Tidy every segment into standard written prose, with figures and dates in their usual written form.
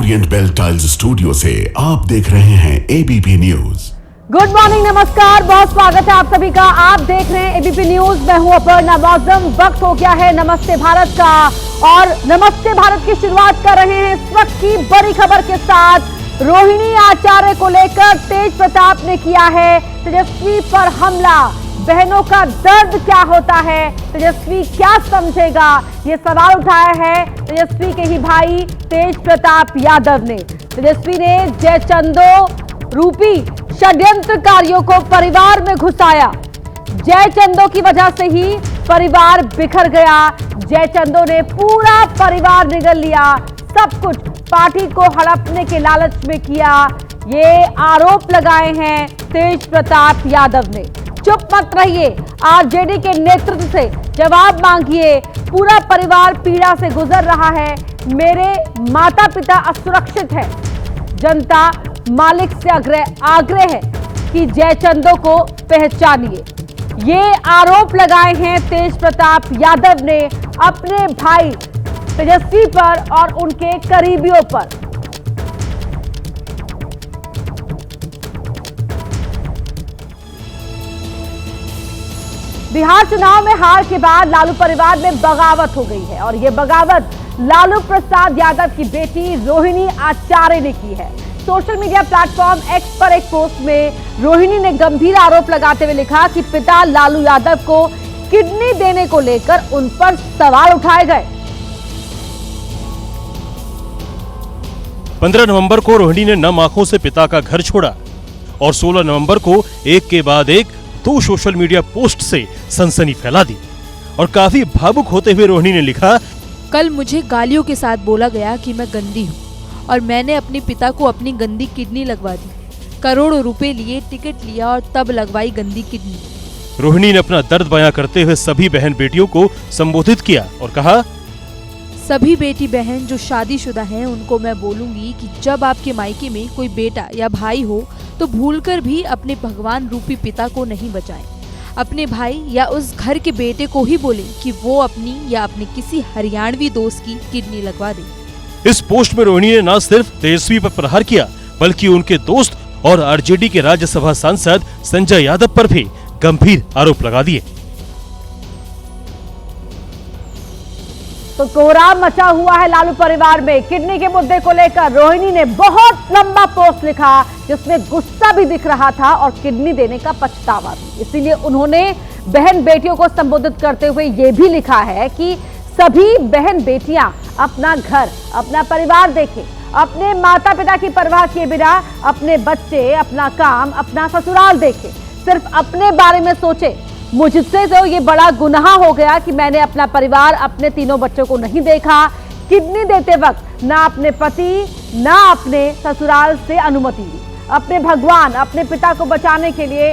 Orient bell tiles studio से आप देख रहे हैं एबीपी न्यूज। गुड मॉर्निंग, नमस्कार, बहुत स्वागत है आप सभी का। आप देख रहे हैं एबीपी न्यूज। मैं हूं अपर्णा मौसम। वक्त हो गया है नमस्ते भारत का और नमस्ते भारत की शुरुआत कर रहे हैं इस वक्त की बड़ी खबर के साथ। रोहिणी आचार्य को लेकर तेज प्रताप ने किया है तेजस्वी पर हमला। बहनों का दर्द क्या होता है, तेजस्वी क्या समझेगा, ये सवाल उठाया है तेजस्वी के ही भाई तेज प्रताप यादव ने। तेजस्वी ने जयचंदो रूपी षड्यंत्रकारियों को परिवार में घुसाया। जयचंदो की वजह से ही परिवार बिखर गया। जयचंदो ने पूरा परिवार निगल लिया, सब कुछ पार्टी को हड़पने के लालच में किया। ये आरोप लगाए हैं तेज प्रताप यादव ने। चुप मत रहिए, आरजेडी के नेतृत्व से जवाब मांगिए। पूरा परिवार पीड़ा से गुजर रहा है। मेरे माता पिता असुरक्षित है। जनता मालिक से आग्रह है कि जयचंदो को पहचानिए। ये आरोप लगाए हैं तेज प्रताप यादव ने अपने भाई तेजस्वी पर और उनके करीबियों पर। बिहार चुनाव में हार के बाद लालू परिवार में बगावत हो गई है और ये बगावत लालू प्रसाद यादव की बेटी रोहिणी आचार्य ने की है। सोशल मीडिया प्लेटफॉर्म एक्स पर एक पोस्ट में रोहिणी ने गंभीर आरोप लगाते हुए लिखा कि पिता लालू यादव को किडनी देने को लेकर उन पर सवाल उठाए गए। 15 नवंबर को रोहिणी ने नम आंखों से पिता का घर छोड़ा और 16 नवंबर को एक के बाद एक 2 सोशल मीडिया पोस्ट से सनसनी फैला दी और काफी भावुक होते हुए रोहिणी ने लिखा, कल मुझे गालियों के साथ बोला गया कि मैं गंदी हूँ और मैंने अपने पिता को अपनी गंदी किडनी लगवा दी। करोड़ों रुपए लिए, टिकट लिया और तब लगवाई गंदी किडनी। रोहिणी ने अपना दर्द बयां करते हुए सभी बहन बेटियों को संबोधित किया और कहा, सभी बेटी बहन जो शादीशुदा हैं उनको मैं बोलूंगी कि जब आपके मायके में कोई बेटा या भाई हो तो भूलकर भी अपने भगवान रूपी पिता को नहीं बचाएं। अपने भाई या उस घर के बेटे को ही बोलें कि वो अपनी या अपने किसी हरियाणवी दोस्त की किडनी लगवा दे। इस पोस्ट में रोहिणी ने न सिर्फ तेजस्वी पर प्रहार किया बल्कि उनके दोस्त और आरजेडी के राज्यसभा सांसद संजय यादव पर भी गंभीर आरोप लगा दिए। तो कोहराम मचा हुआ है लालू परिवार में। किडनी के मुद्दे को लेकर रोहिणी ने बहुत लंबा पोस्ट लिखा जिसमें गुस्सा भी दिख रहा था और किडनी देने का पछतावा भी। इसीलिए उन्होंने बहन बेटियों को संबोधित करते हुए यह भी लिखा है कि सभी बहन बेटियां अपना घर, अपना परिवार देखें, अपने माता पिता की परवाह किए बिना अपने बच्चे, अपना काम, अपना ससुराल देखें, सिर्फ अपने बारे में सोचें। मुझसे तो ये बड़ा गुनाह हो गया कि मैंने अपना परिवार, अपने 3 बच्चों को नहीं देखा। किडनी देते वक्त ना अपने पति ना अपने ससुराल से अनुमति ली। अपने भगवान, अपने पिता को बचाने के लिए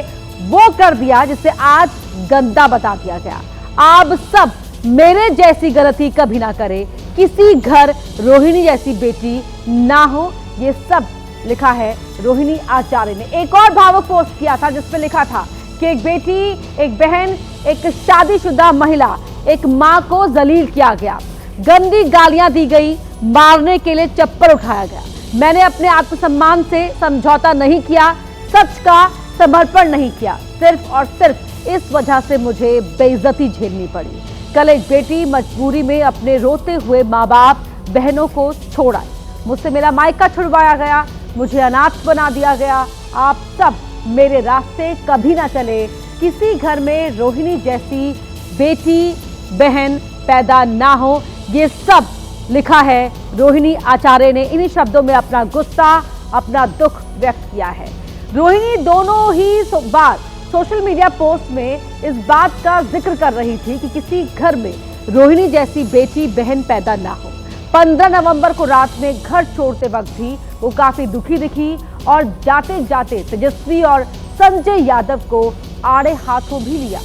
वो कर दिया जिसे आज गंदा बता दिया गया। आप सब मेरे जैसी गलती कभी ना करे, किसी घर रोहिणी जैसी बेटी ना हो। ये सब लिखा है रोहिणी आचार्य ने। एक और भावुक पोस्ट किया था जिसमें लिखा था कि एक बेटी, एक बहन, एक शादीशुदा महिला, एक मां को जलील किया गया, गंदी गालियां दी गई, मारने के लिए चप्पल उठाया गया। मैंने अपने आत्मसम्मान से समझौता नहीं किया, सच का समर्पण नहीं किया। सिर्फ और सिर्फ इस वजह से मुझे बेइज्जती झेलनी पड़ी। कल एक बेटी मजबूरी में अपने रोते हुए माँ बाप, बहनों को छोड़ आई। मुझसे मेरा मायका छुड़वाया गया, मुझे अनाथ बना दिया गया। आप सब मेरे रास्ते कभी ना चले। किसी घर में रोहिणी जैसी बेटी बहन पैदा ना हो। ये सब लिखा है रोहिणी आचार्य ने। इन्हीं शब्दों में अपना गुस्सा, अपना दुख व्यक्त किया है। रोहिणी दोनों ही बार सोशल मीडिया पोस्ट में इस बात का जिक्र कर रही थी कि किसी घर में रोहिणी जैसी बेटी बहन पैदा ना हो। 15 नवंबर को रात में घर छोड़ते वक्त भी वो काफी दुखी दिखी और जाते जाते तेजस्वी और संजय यादव को आड़े हाथों भी लिया।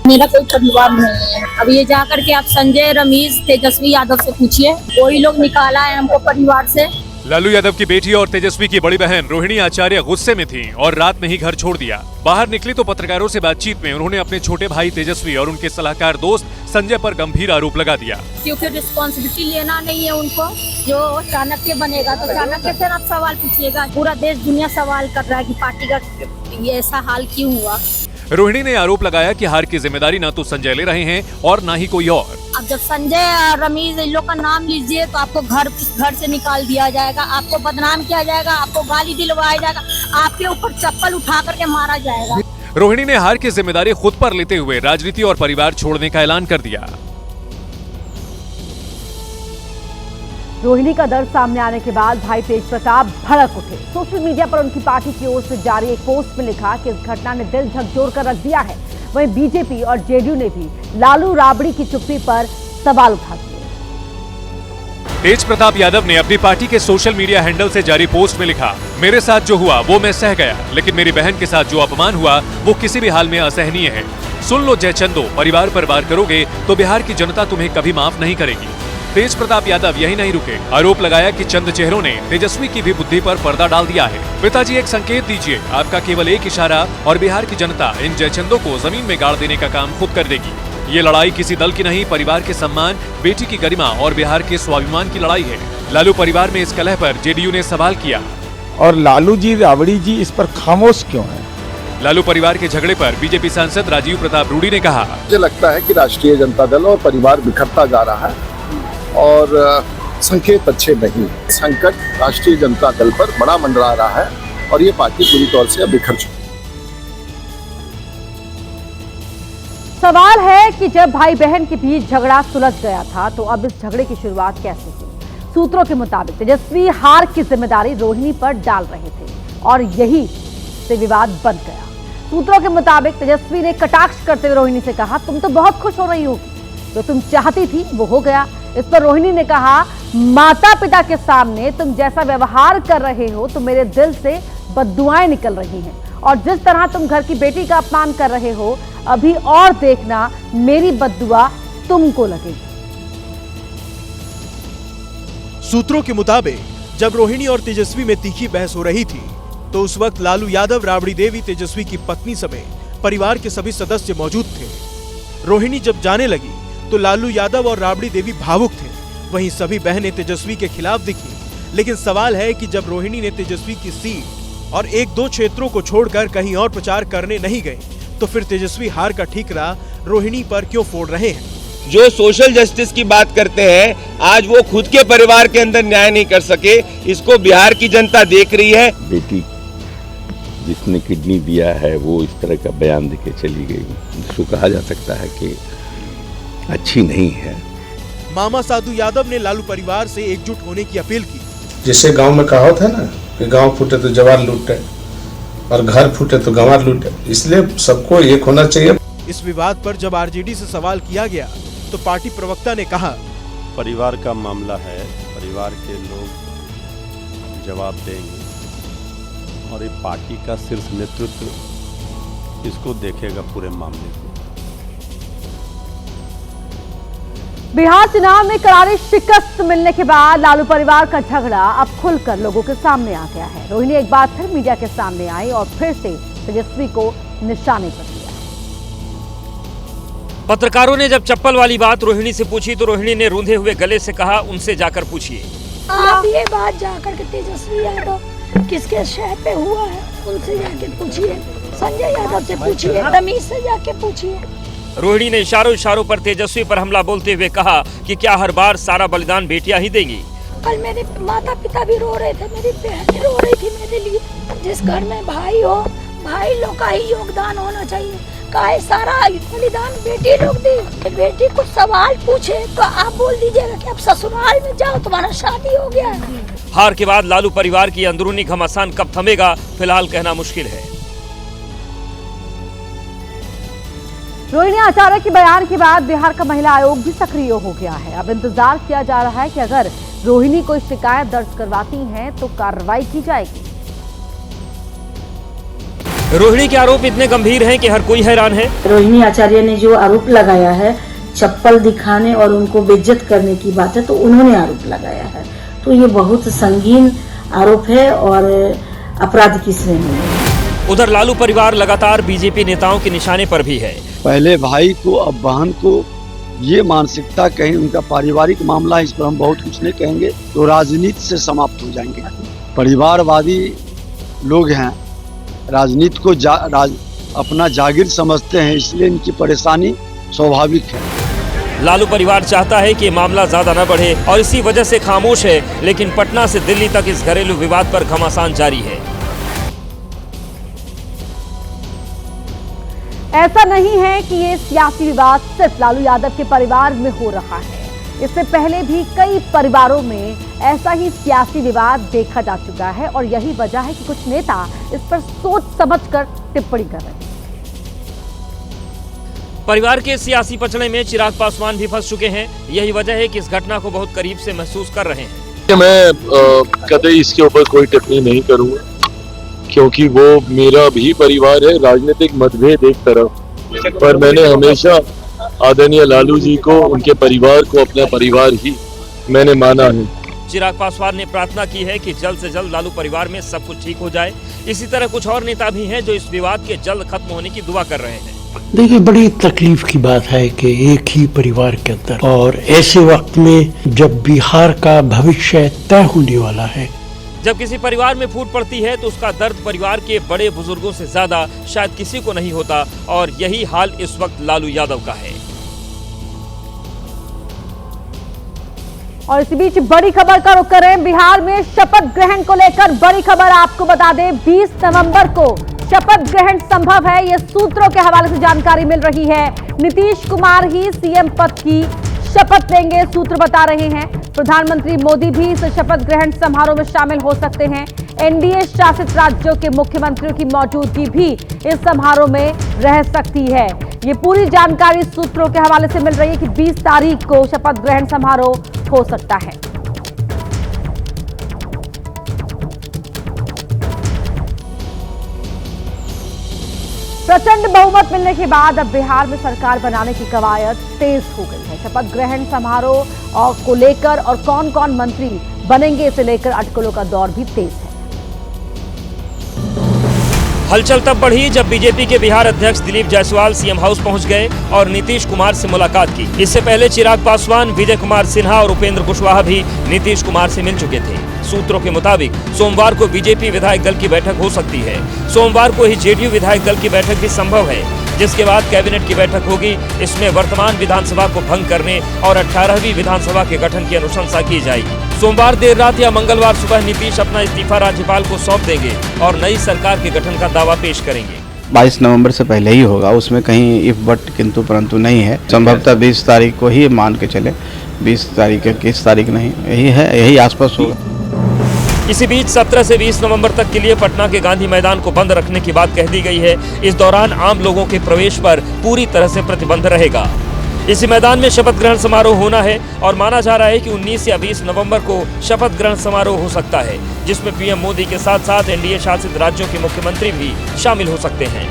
मेरा कोई परिवार नहीं है। अब ये जाकर के आप संजय, रमेश, तेजस्वी यादव से पूछिए, वही लोग निकाला है हमको परिवार से। लालू यादव की बेटी और तेजस्वी की बड़ी बहन रोहिणी आचार्य गुस्से में थीं और रात में ही घर छोड़ दिया। बाहर निकली तो पत्रकारों से बातचीत में उन्होंने अपने छोटे भाई तेजस्वी और उनके सलाहकार दोस्त संजय पर गंभीर आरोप लगा दिया। क्योंकि रिस्पॉन्सिबिलिटी लेना नहीं है उनको। जो चाणक्य बनेगा तो चाणक्य से आप सवाल पूछिएगा। पूरा देश दुनिया सवाल कर रहा है कि पार्टी का ये ऐसा हाल क्यों हुआ। रोहिणी ने आरोप लगाया कि हार की जिम्मेदारी न तो संजय ले रहे हैं और न ही कोई और। अब जब संजय रमीज इन लोग का नाम लीजिए तो आपको घर से निकाल दिया जाएगा, आपको बदनाम किया जाएगा, आपको गाली दिलवाया जाएगा, आपके ऊपर चप्पल उठा करके मारा जाएगा। रोहिणी ने हार की जिम्मेदारी खुद पर लेते हुए राजनीति और परिवार छोड़ने का ऐलान कर दिया। रोहिणी का दर्द सामने आने के बाद भाई तेज प्रताप भड़क उठे। सोशल मीडिया पर उनकी पार्टी की ओर से जारी एक पोस्ट में लिखा कि इस घटना ने दिल झकझोर कर रख दिया है। वहीं बीजेपी और जेडीयू ने भी लालू राबड़ी की चुप्पी पर सवाल उठा दिए। तेज प्रताप यादव ने अपनी पार्टी के सोशल मीडिया हैंडल से जारी पोस्ट में लिखा, मेरे साथ जो हुआ वो मैं सह गया, लेकिन मेरी बहन के साथ जो अपमान हुआ वो किसी भी हाल में असहनीय है। सुन लो जयचंदो, परिवार पर वार करोगे तो बिहार की जनता तुम्हें कभी माफ नहीं करेगी। तेज प्रताप यादव यही नहीं रुके, आरोप लगाया कि चंद चेहरों ने तेजस्वी की भी बुद्धि पर पर्दा डाल दिया है। पिताजी एक संकेत दीजिए, आपका केवल एक इशारा और बिहार की जनता इन जयचंदों को जमीन में गाड़ देने का काम खुद कर देगी। ये लड़ाई किसी दल की नहीं, परिवार के सम्मान, बेटी की गरिमा और बिहार के स्वाभिमान की लड़ाई है। लालू परिवार में इस कलह पर जेडीयू ने सवाल किया। और लालू जी राबड़ी जी इस पर खामोश क्यों हैं? लालू परिवार के झगड़े पर बीजेपी सांसद राजीव प्रताप रूडी ने कहा, मुझे लगता है कि राष्ट्रीय जनता दल और परिवार बिखरता जा रहा है और संकेत अच्छे नहीं। संकट राष्ट्रीय जनता दल पर बड़ा मंडरा रहा है और ये पार्टी पूरी तौर से अब बिखर चुकी है। सवाल है कि जब भाई बहन के बीच झगड़ा सुलझ गया था तो अब इस झगड़े की शुरुआत कैसे हुई। सूत्रों के मुताबिक तेजस्वी हार की जिम्मेदारी रोहिणी पर डाल रहे थे और यही से विवाद बन गया। सूत्रों के मुताबिक तेजस्वी ने कटाक्ष करते हुए रोहिणी से कहा, तुम तो बहुत खुश हो रही होगी, जो तुम चाहती थी वो हो गया। इस पर रोहिणी ने कहा, माता पिता के सामने तुम जैसा व्यवहार कर रहे हो तो मेरे दिल से बद्दुआएं निकल रही हैं और जिस तरह तुम घर की बेटी का अपमान कर रहे हो, अभी और देखना मेरी बद्दुआ तुमको लगेगी। सूत्रों के मुताबिक जब रोहिणी और तेजस्वी में तीखी बहस हो रही थी तो उस वक्त लालू यादव, राबड़ी देवी, तेजस्वी की पत्नी समेत परिवार के सभी सदस्य मौजूद थे। रोहिणी जब जाने लगी तो लालू यादव और राबड़ी देवी भावुक थे। वहीं सभी बहनें तेजस्वी के खिलाफ दिखी। लेकिन सवाल है कि जब रोहिणी ने तेजस्वी की सीट और एक दो क्षेत्रों को छोड़कर कहीं और प्रचार करने नहीं गए तो फिर तेजस्वी हार का ठीकरा रोहिणी पर क्यों फोड़ रहे हैं? जो सोशल जस्टिस की बात करते हैं, आज वो खुद के परिवार के अंदर न्याय नहीं कर सके, इसको बिहार की जनता देख रही है। बेटी जिसने किडनी दिया है वो इस तरह का बयान देके चली गई, जिसको कहा जा सकता है कि अच्छी नहीं है। मामा साधु यादव ने लालू परिवार से एकजुट होने की अपील की। जिससे गांव में कहावत है ना कि गांव फूटे तो जवार लूटे और घर फूटे तो गंवार लूटे, इसलिए सबको एक होना चाहिए। इस विवाद पर जब आरजेडी से सवाल किया गया तो पार्टी प्रवक्ता ने कहा, परिवार का मामला है, परिवार के लोग जवाब देंगे और ये पार्टी का शीर्ष नेतृत्व इसको देखेगा पूरे मामले को। बिहार चुनाव में करारी शिकस्त मिलने के बाद लालू परिवार का झगड़ा अब खुलकर लोगों के सामने आ गया है। रोहिणी एक बार फिर मीडिया के सामने आई और फिर से तेजस्वी को निशाने पर लिया। पत्रकारों ने जब चप्पल वाली बात रोहिणी से पूछी तो रोहिणी ने रूंधे हुए गले से कहा, उनसे जाकर पूछिए। आप ये बात जाकर के तेजस्वी यादव किसके शह पे हुआ है उनसे जाके पूछिए, संजय यादव से पूछिए, रमीज से जाके पूछिए। रोहिणी ने इशारों पर तेजस्वी पर हमला बोलते हुए कहा कि क्या हर बार सारा बलिदान बेटियां ही देंगी। कल मेरे माता पिता भी रो रहे थे, मेरी बहन रो रही थी मेरे लिए। जिस घर में भाई हो, भाई लोग का ही योगदान होना चाहिए। काहे सारा बलिदान बेटी लोग दी। बेटी कुछ सवाल पूछे तो आप बोल दीजिएगा कि अब ससुराल में जाओ, तुम्हारा शादी हो गया है। हार के बाद लालू परिवार की अंदरूनी घमासान कब थमेगा, फिलहाल कहना मुश्किल है। रोहिणी आचार्य के बयान के बाद बिहार का महिला आयोग भी सक्रिय हो गया है। अब इंतजार किया जा रहा है कि अगर रोहिणी कोई शिकायत दर्ज करवाती हैं तो कार्रवाई की जाएगी। रोहिणी के आरोप इतने गंभीर हैं कि हर कोई हैरान है। रोहिणी आचार्य ने जो आरोप लगाया है चप्पल दिखाने और उनको बेइज्जत करने की बात है, तो उन्होंने आरोप लगाया है। तो ये बहुत संगीन आरोप है और अपराध की श्रेणी में। उधर लालू परिवार लगातार बीजेपी नेताओं के निशाने पर भी है। पहले भाई को अब बहन को, ये मानसिकता कहीं उनका पारिवारिक मामला है, इस पर हम बहुत कुछ नहीं कहेंगे, तो राजनीति से समाप्त हो जाएंगे। परिवारवादी लोग हैं, राजनीति को अपना जागीर समझते हैं, इसलिए इनकी परेशानी स्वाभाविक है। लालू परिवार चाहता है कि मामला ज्यादा न बढ़े और इसी वजह से खामोश है, लेकिन पटना से दिल्ली तक इस घरेलू विवाद पर घमासान जारी है। ऐसा नहीं है कि ये सियासी विवाद सिर्फ लालू यादव के परिवार में हो रहा है। इससे पहले भी कई परिवारों में ऐसा ही सियासी विवाद देखा जा चुका है और यही वजह है कि कुछ नेता इस पर सोच समझकर टिप्पणी कर रहे हैं। परिवार के सियासी पचड़े में चिराग पासवान भी फंस चुके हैं। यही वजह है कि इस घटना को बहुत करीब से महसूस कर रहे हैं। मैं कतई इसके ऊपर कोई टिप्पणी नहीं करूंगा, क्योंकि वो मेरा भी परिवार है। राजनीतिक मतभेद एक तरफ, पर मैंने हमेशा आदरणीय लालू जी को, उनके परिवार को अपना परिवार ही मैंने माना है। चिराग पासवान ने प्रार्थना की है कि जल्द से जल्द लालू परिवार में सब कुछ ठीक हो जाए। इसी तरह कुछ और नेता भी हैं जो इस विवाद के जल्द खत्म होने की दुआ कर रहे हैं। देखिए, बड़ी तकलीफ की बात है कि एक ही परिवार के अंदर, और ऐसे वक्त में जब बिहार का भविष्य तय होने वाला है, जब किसी परिवार में फूट पड़ती है तो उसका दर्द परिवार के बड़े बुजुर्गों से ज्यादा शायद किसी को नहीं होता, और यही हाल इस वक्त लालू यादव का है। और इसी बीच बड़ी खबर का रुख करें। बिहार में शपथ ग्रहण को लेकर बड़ी खबर आपको बता दें, 20 नवंबर को शपथ ग्रहण संभव है। यह सूत्रों के हवाले से जानकारी मिल रही है। नीतीश कुमार ही सीएम पद की शपथ लेंगे, सूत्र बता रहे हैं। प्रधानमंत्री मोदी भी इस शपथ ग्रहण समारोह में शामिल हो सकते हैं। एनडीए शासित राज्यों के मुख्यमंत्रियों की मौजूदगी भी इस समारोह में रह सकती है। ये पूरी जानकारी सूत्रों के हवाले से मिल रही है कि 20 तारीख को शपथ ग्रहण समारोह हो सकता है। प्रचंड बहुमत मिलने के बाद अब बिहार में सरकार बनाने की कवायद तेज हो गई है। शपथ ग्रहण समारोह और को लेकर और कौन कौन मंत्री बनेंगे, इसे लेकर अटकलों का दौर भी तेज है। हलचल तब बढ़ी जब बीजेपी के बिहार अध्यक्ष दिलीप जायसवाल सीएम हाउस पहुंच गए और नीतीश कुमार से मुलाकात की। इससे पहले चिराग पासवान, विजय कुमार सिन्हा और उपेंद्र कुशवाहा भी नीतीश कुमार से मिल चुके थे। सूत्रों के मुताबिक सोमवार को बीजेपी विधायक दल की बैठक हो सकती है। सोमवार को ही जेडीयू विधायक दल की बैठक भी संभव है, जिसके बाद कैबिनेट की बैठक होगी। इसमें वर्तमान विधानसभा को भंग करने और 18वीं विधानसभा के गठन की अनुशंसा की जाएगी। सोमवार देर रात या मंगलवार सुबह नीतीश अपना इस्तीफा राज्यपाल को सौंप देंगे और नई सरकार के गठन का दावा पेश करेंगे। 22 नवंबर से पहले ही होगा, उसमें कहीं इफ बट किंतु परंतु नहीं है। संभवतः 20 तारीख को ही मान के चले, 20 तारीख किस तारीख नहीं, यही है, यही आसपास होगा। इसी बीच 17 से 20 नवंबर तक के लिए पटना के गांधी मैदान को बंद रखने की बात कह दी गई है। इस दौरान आम लोगों के प्रवेश पर पूरी तरह से प्रतिबंध रहेगा। इसी मैदान में शपथ ग्रहण समारोह होना है और माना जा रहा है कि 19 या 20 नवंबर को शपथ ग्रहण समारोह हो सकता है, जिसमें पीएम मोदी के साथ साथ एनडीए शासित राज्यों के मुख्यमंत्री भी शामिल हो सकते हैं।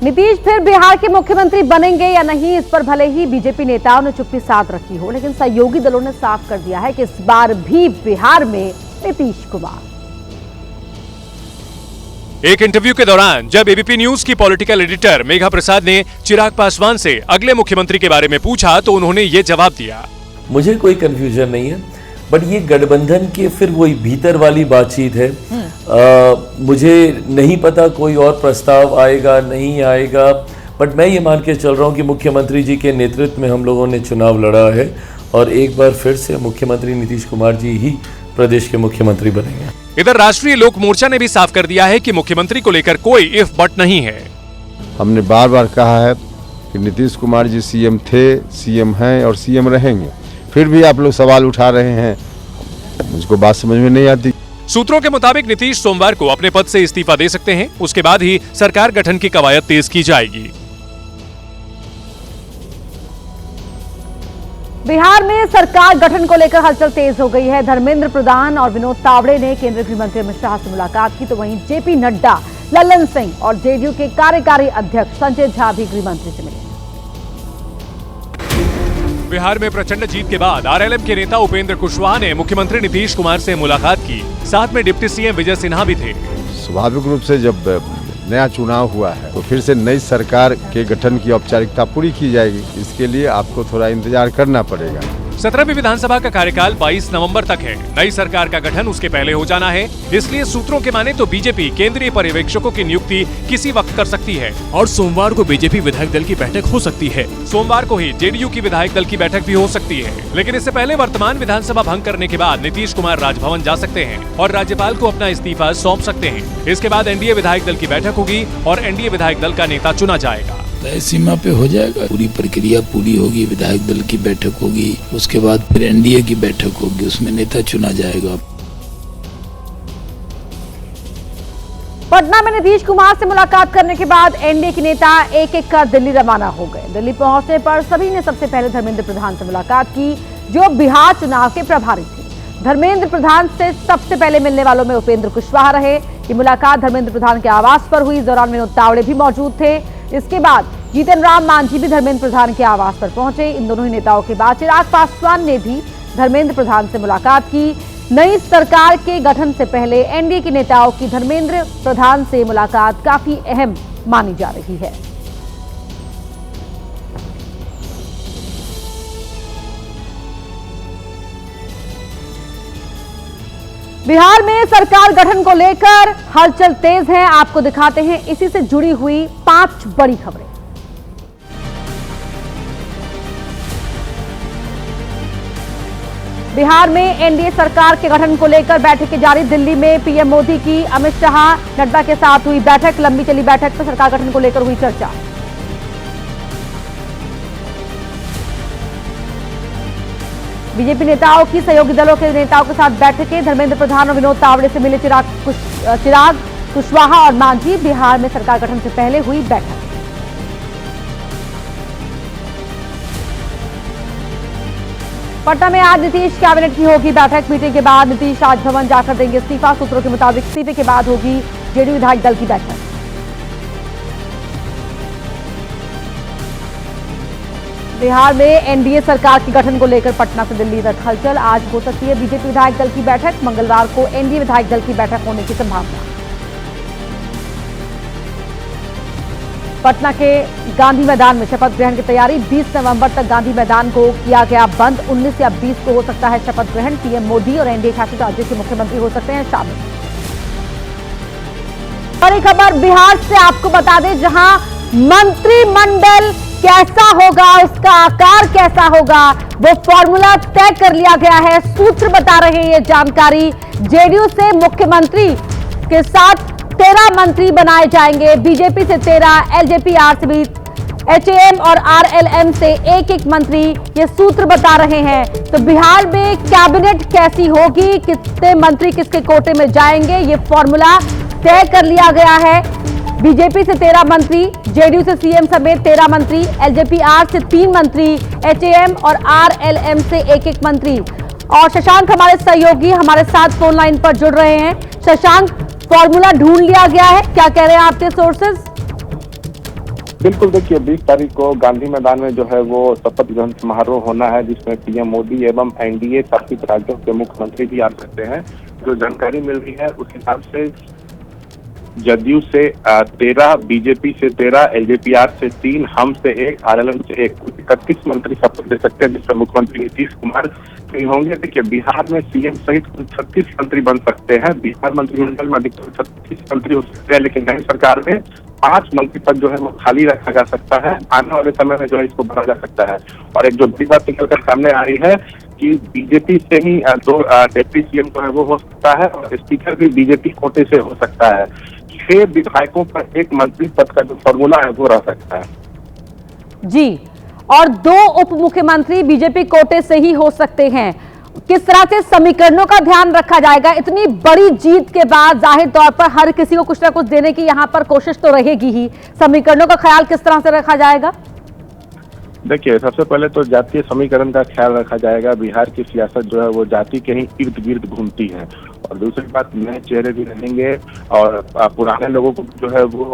नीतीश फिर बिहार के मुख्यमंत्री बनेंगे या नहीं, इस पर भले ही बीजेपी नेताओं ने चुप्पी साध रखी हो, लेकिन सहयोगी दलों ने साफ कर दिया है कि इस बार भी बिहार में नीतीश कुमार। एक इंटरव्यू के दौरान जब एबीपी न्यूज की पॉलिटिकल एडिटर मेघा प्रसाद ने चिराग पासवान से अगले मुख्यमंत्री के बारे में पूछा तो उन्होंने ये जवाब दिया। मुझे कोई कंफ्यूजन नहीं है, बट ये गठबंधन के फिर वही भीतर वाली बातचीत है। मुझे नहीं पता कोई और प्रस्ताव आएगा नहीं आएगा, बट मैं ये मान के चल रहा हूँ कि मुख्यमंत्री जी के नेतृत्व में हम लोगों ने चुनाव लड़ा है और एक बार फिर से मुख्यमंत्री नीतीश कुमार जी ही प्रदेश के मुख्यमंत्री बनेंगे। इधर राष्ट्रीय लोक मोर्चा ने भी साफ कर दिया है कि मुख्यमंत्री को लेकर कोई इफ बट नहीं है। हमने बार बार कहा है कि नीतीश कुमार जी सीएम थे, सीएम हैं और सीएम रहेंगे, फिर भी आप लोग सवाल उठा रहे हैं, मुझको बात समझ में नहीं आती। सूत्रों के मुताबिक नीतीश सोमवार को अपने पद से इस्तीफा दे सकते हैं, उसके बाद ही सरकार गठन की कवायद तेज की जाएगी। बिहार में सरकार गठन को लेकर हलचल तेज हो गई है। धर्मेंद्र प्रधान और विनोद तावड़े ने केंद्रीय गृह मंत्री अमित शाह से मुलाकात की, तो वहीं जेपी नड्डा, ललन सिंह और जेडीयू के कार्यकारी अध्यक्ष संजय झा भी गृह मंत्री से मिले। बिहार में प्रचंड जीत के बाद आरएलएम के नेता उपेंद्र कुशवाहा ने मुख्यमंत्री नीतीश कुमार से मुलाकात की। साथ में डिप्टी सीएम विजय सिन्हा भी थे। स्वाभाविक रूप से जब नया चुनाव हुआ है तो फिर से नई सरकार के गठन की औपचारिकता पूरी की जाएगी। इसके लिए आपको थोड़ा इंतजार करना पड़ेगा। 17वीं विधानसभा का कार्यकाल 22 नवंबर तक है। नई सरकार का गठन उसके पहले हो जाना है। इसलिए सूत्रों के माने तो बीजेपी केंद्रीय पर्यवेक्षकों की नियुक्ति किसी वक्त कर सकती है और सोमवार को बीजेपी विधायक दल की बैठक हो सकती है। सोमवार को ही जेडीयू की विधायक दल की बैठक भी हो सकती है। लेकिन इससे पहले वर्तमान विधानसभा भंग करने के बाद नीतीश कुमार राजभवन जा सकते हैं और राज्यपाल को अपना इस्तीफा सौंप सकते हैं। इसके बाद एनडीए विधायक दल की बैठक होगी और एनडीए विधायक दल का नेता चुना जाएगा। तय सीमा पे हो जाएगा, पूरी प्रक्रिया पूरी होगी, विधायक दल की बैठक होगी, उसके बाद फिर एनडीए की बैठक होगी, उसमें नेता चुना जाएगा। पटना में नीतीश कुमार से मुलाकात करने के बाद एनडीए के नेता एक एक कर दिल्ली रवाना हो गए। दिल्ली पहुंचने पर सभी ने सबसे पहले धर्मेंद्र प्रधान से मुलाकात की, जो बिहार चुनाव के प्रभारी थे। धर्मेंद्र प्रधान से सबसे पहले मिलने वालों में उपेंद्र कुशवाहा रहे। ये मुलाकात धर्मेंद्र प्रधान के आवास पर हुई। इस दौरान विनोद तावड़े भी मौजूद थे। इसके बाद जीतन राम मांझी भी धर्मेंद्र प्रधान के आवास पर पहुंचे। इन दोनों ही नेताओं के बाद चिराग पासवान ने भी धर्मेंद्र प्रधान से मुलाकात की। नई सरकार के गठन से पहले एनडीए के नेताओं की धर्मेंद्र प्रधान से मुलाकात काफी अहम मानी जा रही है। बिहार में सरकार गठन को लेकर हलचल तेज है। आपको दिखाते हैं इसी से जुड़ी हुई 5 बड़ी खबरें। बिहार में एनडीए सरकार के गठन को लेकर बैठकें जारी। दिल्ली में पीएम मोदी की अमित शाह नड्डा के साथ हुई बैठक। लंबी चली बैठक में सरकार गठन को लेकर हुई चर्चा। बीजेपी नेताओं की सहयोगी दलों के नेताओं के साथ बैठकें। धर्मेंद्र प्रधान और विनोद तावड़े से मिले चिराग कुशवाहा और मांझी। बिहार में सरकार गठन से पहले हुई बैठक। पटना में आज नीतीश कैबिनेट की होगी बैठक। मीटिंग के बाद नीतीश राजभवन जाकर देंगे इस्तीफा। सूत्रों के मुताबिक इस्तीफे के बाद होगी जेडीयू विधायक दल की बैठक। बिहार में एनडीए सरकार के गठन को लेकर पटना से दिल्ली तक हलचल। आज हो सकती है बीजेपी विधायक दल की बैठक। मंगलवार को एनडीए विधायक दल की बैठक होने की संभावना। पटना के गांधी मैदान में शपथ ग्रहण की तैयारी। 20 नवंबर तक गांधी मैदान को किया गया बंद। 19 या 20 को हो सकता है शपथ ग्रहण। पीएम मोदी और एनडीए शासित राज्यों के मुख्यमंत्री हो सकते हैं शामिल। बड़ी खबर बिहार से आपको बता दें, जहां मंत्रिमंडल कैसा होगा, उसका आकार कैसा होगा, वो फॉर्मूला तय कर लिया गया है। सूत्र बता रहे हैं ये जानकारी। जेडीयू से मुख्यमंत्री के साथ 13 मंत्री बनाए जाएंगे। बीजेपी से 13, एलजेपी-आर से भी, एचएएम और आरएलएम से एक मंत्री। ये सूत्र बता रहे हैं। तो बिहार में कैबिनेट कैसी होगी, कितने मंत्री किसके कोटे में जाएंगे, ये फॉर्मूला तय कर लिया गया है। बीजेपी से 13 मंत्री, जेडीयू से सीएम समेत 13 मंत्री, एलजेपी-आर से 3 मंत्री, एचएएम और आरएलएम से एक मंत्री। और शशांक हमारे सहयोगी हमारे साथ फोन लाइन पर जुड़ रहे हैं। शशांक, फॉर्मूला ढूंढ लिया गया है, क्या कह रहे हैं आपके सोर्सेज? बिल्कुल, देखिए 20 तारीख को गांधी मैदान में जो है वो शपथ ग्रहण समारोह होना है, जिसमें पीएम मोदी एवं एनडीए शासित राज्यों के मुख्यमंत्री भी आ सकते हैं। जो जानकारी मिल रही है उस हिसाब से जदयू से 13, बीजेपी से 13, एलजेपी-आर से 3, हम से 1, आरएलएम से 1, 31 मंत्री शपथ ले सकते हैं, जिसमें मुख्यमंत्री नीतीश कुमार होंगे। देखिए बिहार में सीएम सहित 36 मंत्री बन सकते हैं। बिहार मंत्रिमंडल में अधिकतम 36 मंत्री हो सकते हैं, लेकिन नई सरकार में 5 मंत्री पद जो है वो खाली रखा जा सकता है। आने वाले समय में जो है इसको बढ़ा जा सकता है। और एक जो बड़ी बात निकलकर सामने आ रही है कि बीजेपी से ही 2 डिप्टी सीएम जो है वो हो सकता है और स्पीकर भी बीजेपी कोटे से हो सकता है। 6 विधायकों पर 1 मंत्री पद का जो फॉर्मूला है वो रह सकता है जी। और 2 उप मुख्यमंत्री बीजेपी कोटे से ही हो सकते हैं। किस तरह से समीकरणों का ध्यान रखा जाएगा? इतनी बड़ी जीत के बाद जाहिर तौर पर हर किसी को कुछ ना कुछ देने की यहाँ पर कोशिश तो रहेगी ही। समीकरणों का ख्याल किस तरह से रखा जाएगा? देखिए सबसे पहले तो जातीय समीकरण का ख्याल रखा जाएगा। बिहार की सियासत जो है वो जाति के ही इर्द गिर्द घूमती है। और दूसरी बात, नए चेहरे भी रहेंगे और पुराने लोगों को जो है वो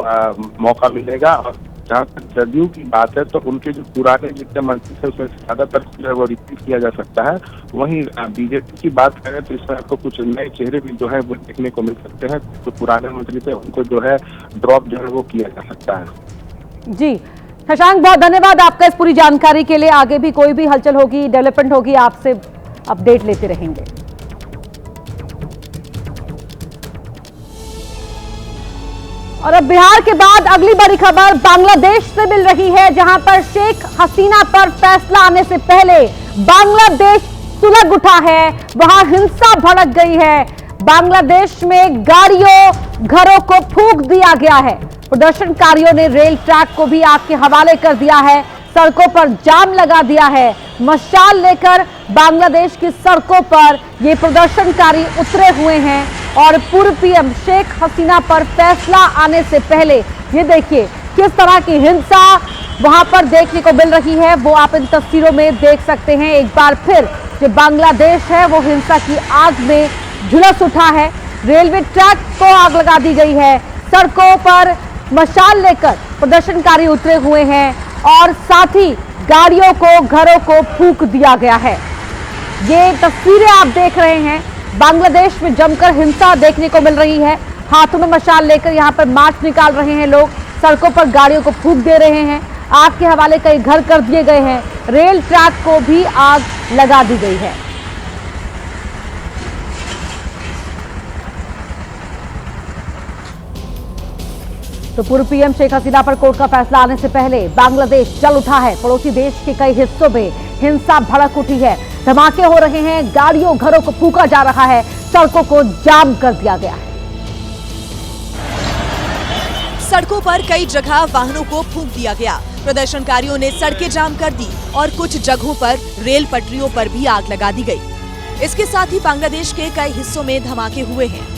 मौका मिलेगा। और जहाँ तक जदयू की बात है तो उनके जो पुराने जितने मंत्री थे उसमें से ज्यादातर जो है वो रिपीट किया जा सकता है। वहीं बीजेपी की बात करें तो इसमें आपको कुछ नए चेहरे भी जो है वो देखने को मिल सकते हैं। जो पुराने मंत्री थे उनको जो है ड्रॉप जो है वो किया जा सकता है। जी शशांक, बहुत धन्यवाद आपका इस पूरी जानकारी के लिए। आगे भी कोई भी हलचल होगी, डेवलपमेंट होगी, आपसे अपडेट लेते रहेंगे। और अब बिहार के बाद अगली बड़ी खबर बांग्लादेश से मिल रही है, जहां पर शेख हसीना पर फैसला आने से पहले बांग्लादेश सुलग उठा है, वहां हिंसा भड़क गई है। बांग्लादेश में गाड़ियों, घरों को फूंक दिया गया है। प्रदर्शनकारियों ने रेल ट्रैक को भी आग के हवाले कर दिया है, सड़कों पर जाम लगा दिया है। मशाल लेकर बांग्लादेश की सड़कों पर ये प्रदर्शनकारी उतरे हुए हैं और पूर्व पीएम शेख हसीना पर फैसला आने से पहले ये देखिए किस तरह की हिंसा वहां पर देखने को मिल रही है, वो आप इन तस्वीरों में देख सकते हैं। एक बार फिर जो बांग्लादेश है वो हिंसा की आग में झुलस उठा है। रेलवे ट्रैक को आग लगा दी गई है, सड़कों पर मशाल लेकर प्रदर्शनकारी उतरे हुए हैं और साथ ही गाड़ियों को, घरों को फूंक दिया गया है। ये तस्वीरें आप देख रहे हैं, बांग्लादेश में जमकर हिंसा देखने को मिल रही है। हाथों में मशाल लेकर यहां पर मार्च निकाल रहे हैं लोग, सड़कों पर गाड़ियों को फूंक दे रहे हैं, आग के हवाले कई घर कर दिए गए हैं, रेल ट्रैक को भी आग लगा दी गई है। तो पूर्व पीएम शेख हसीना पर कोर्ट का फैसला आने से पहले बांग्लादेश जल उठा है। पड़ोसी देश के कई हिस्सों में हिंसा भड़क उठी है, धमाके हो रहे हैं, गाड़ियों, घरों को फूंका जा रहा है, सड़कों को जाम कर दिया गया है। सड़कों पर कई जगह वाहनों को फूंक दिया गया। प्रदर्शनकारियों ने सड़कें जाम कर दी और कुछ जगहों पर रेल पटरियों पर भी आग लगा दी गई। इसके साथ ही बांग्लादेश के कई हिस्सों में धमाके हुए हैं।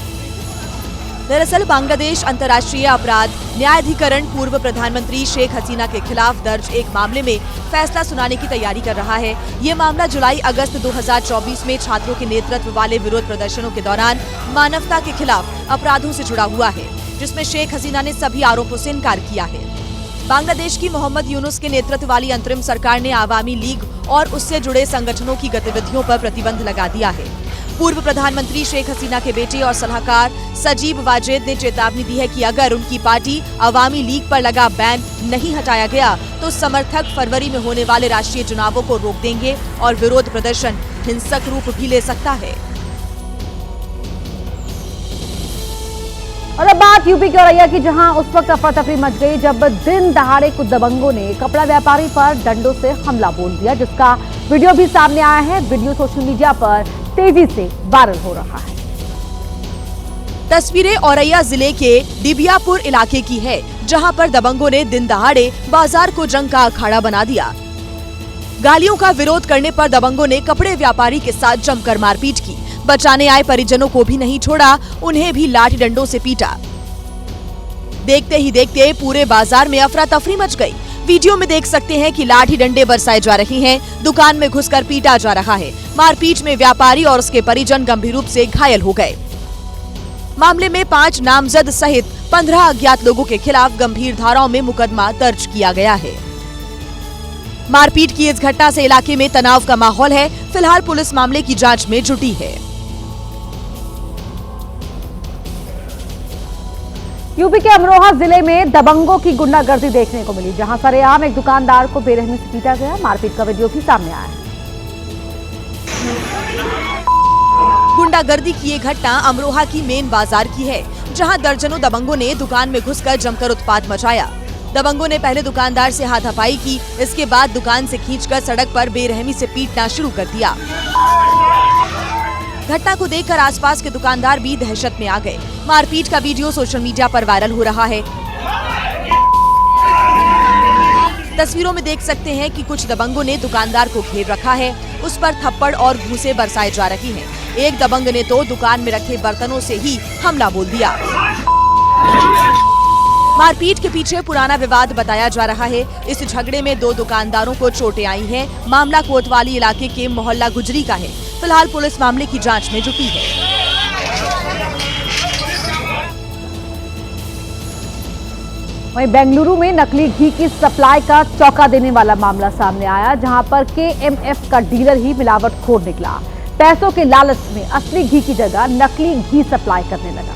दरअसल बांग्लादेश अंतर्राष्ट्रीय अपराध न्यायाधिकरण पूर्व प्रधानमंत्री शेख हसीना के खिलाफ दर्ज एक मामले में फैसला सुनाने की तैयारी कर रहा है। ये मामला जुलाई-अगस्त 2024 में छात्रों के नेतृत्व वाले विरोध प्रदर्शनों के दौरान मानवता के खिलाफ अपराधों से जुड़ा हुआ है, जिसमें शेख हसीना ने सभी आरोपों से इनकार किया है। बांग्लादेश की मोहम्मद यूनुस के नेतृत्व वाली अंतरिम सरकार ने आवामी लीग और उससे जुड़े संगठनों की गतिविधियों पर प्रतिबंध लगा दिया है। पूर्व प्रधानमंत्री शेख हसीना के बेटे और सलाहकार सजीब वाजेद ने चेतावनी दी है कि अगर उनकी पार्टी अवामी लीग पर लगा बैन नहीं हटाया गया तो समर्थक फरवरी में होने वाले राष्ट्रीय चुनावों को रोक देंगे और विरोध प्रदर्शन हिंसक रूप भी ले सकता है। और अब बात यूपी के औरैया की, जहां उस वक्त अफरा तफरी मच गई जब दिन दहाड़े कुछ दबंगों ने कपड़ा व्यापारी पर डंडों से हमला बोल दिया, जिसका वीडियो भी सामने आया है। वीडियो सोशल मीडिया पर तेजी से वायरल हो रहा है। तस्वीरें औरैया जिले के डिबियापुर इलाके की है, जहां पर दबंगों ने दिन दहाड़े बाजार को जंग का अखाड़ा बना दिया। गालियों का विरोध करने पर दबंगों ने कपड़े व्यापारी के साथ जमकर मारपीट की। बचाने आए परिजनों को भी नहीं छोड़ा, उन्हें भी लाठी डंडों से पीटा। देखते ही देखते पूरे बाजार में अफरा तफरी मच गई। वीडियो में देख सकते हैं कि लाठी डंडे बरसाए जा रहे हैं, दुकान में घुसकर पीटा जा रहा है। मारपीट में व्यापारी और उसके परिजन गंभीर रूप से घायल हो गए। मामले में 5 नामजद सहित 15 अज्ञात लोगों के खिलाफ गंभीर धाराओं में मुकदमा दर्ज किया गया है। मारपीट की इस घटना से इलाके में तनाव का माहौल है। फिलहाल पुलिस मामले की जांच में जुटी है। यूपी के अमरोहा जिले में दबंगों की गुंडागर्दी देखने को मिली, जहां सरेआम एक दुकानदार को बेरहमी से पीटा गया। मारपीट का वीडियो भी सामने आया है। गुंडागर्दी की ये घटना अमरोहा की मेन बाजार की है, जहां दर्जनों दबंगों ने दुकान में घुसकर जमकर उत्पात मचाया। दबंगों ने पहले दुकानदार से हाथापाई की, इसके बाद दुकान से खींचकर सड़क पर बेरहमी से पीटना शुरू कर दिया। घटना को देखकर आसपास के दुकानदार भी दहशत में आ गए। मारपीट का वीडियो सोशल मीडिया पर वायरल हो रहा है। तस्वीरों में देख सकते हैं कि कुछ दबंगों ने दुकानदार को घेर रखा है, उस पर थप्पड़ और घूंसे बरसाए जा रही हैं। एक दबंग ने तो दुकान में रखे बर्तनों से ही हमला बोल दिया। मारपीट के पीछे पुराना विवाद बताया जा रहा है। इस झगड़े में 2 दुकानदारों को चोटें आई हैं। मामला कोतवाली इलाके के मोहल्ला गुजरी का है। फिलहाल पुलिस मामले की जांच में जुटी है। वहीं बेंगलुरु में नकली घी की सप्लाई का चौंका देने वाला मामला सामने आया, जहां पर KMF का डीलर ही मिलावटखोर निकला। पैसों के लालच में असली घी की जगह नकली घी सप्लाई करने लगा।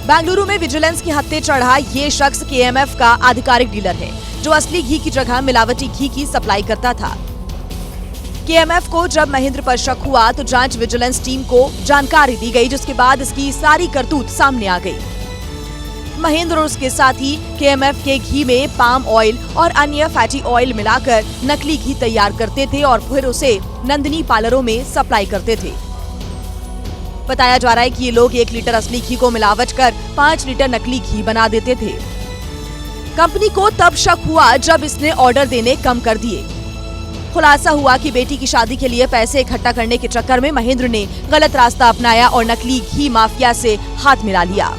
बेंगलुरु में विजिलेंस की हत्थे चढ़ा ये शख्स KMF का आधिकारिक डीलर है, जो असली घी की जगह मिलावटी घी की सप्लाई करता था। KMF को जब महेंद्र पर शक हुआ तो जांच विजिलेंस टीम को जानकारी दी गई, जिसके बाद इसकी सारी करतूत सामने आ गई। महेंद्र और उसके साथी KMF के घी में पाम ऑयल और अन्य फैटी ऑयल मिलाकर नकली घी तैयार करते थे और फिर उसे नंदिनी पार्लरों में सप्लाई करते थे। बताया जा रहा है कि ये लोग 1 लीटर असली घी को मिलावट कर 5 लीटर नकली घी बना देते थे। कंपनी को तब शक हुआ जब इसने ऑर्डर देने कम कर दिए। खुलासा हुआ कि बेटी की शादी के लिए पैसे इकट्ठा करने के चक्कर में महेंद्र ने गलत रास्ता अपनाया और नकली घी माफिया से हाथ मिला लिया।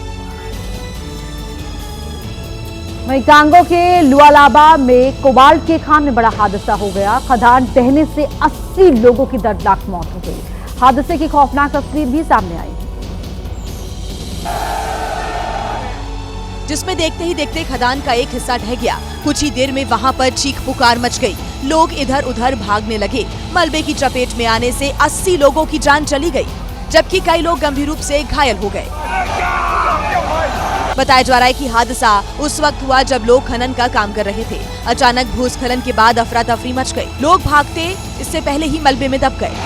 वहीं कांगो के लुआलाबा में कोबाल्ट के खान में बड़ा हादसा हो गया। खदान ढहने से 80 लोगों की दर्दनाक मौत हो गई। हादसे की खौफनाक तस्वीर भी सामने आई, जिसमें देखते ही देखते खदान का एक हिस्सा ढह गया। कुछ ही देर में वहां पर चीख पुकार मच गई। लोग इधर उधर भागने लगे। मलबे की चपेट में आने से 80 लोगों की जान चली गई, जबकि कई लोग गंभीर रूप से घायल हो गए। बताया जा रहा है कि हादसा उस वक्त हुआ जब लोग खनन का काम कर रहे थे। अचानक भूस्खलन के बाद अफरा तफरी मच गई। लोग भागते इससे पहले ही मलबे में दब गए।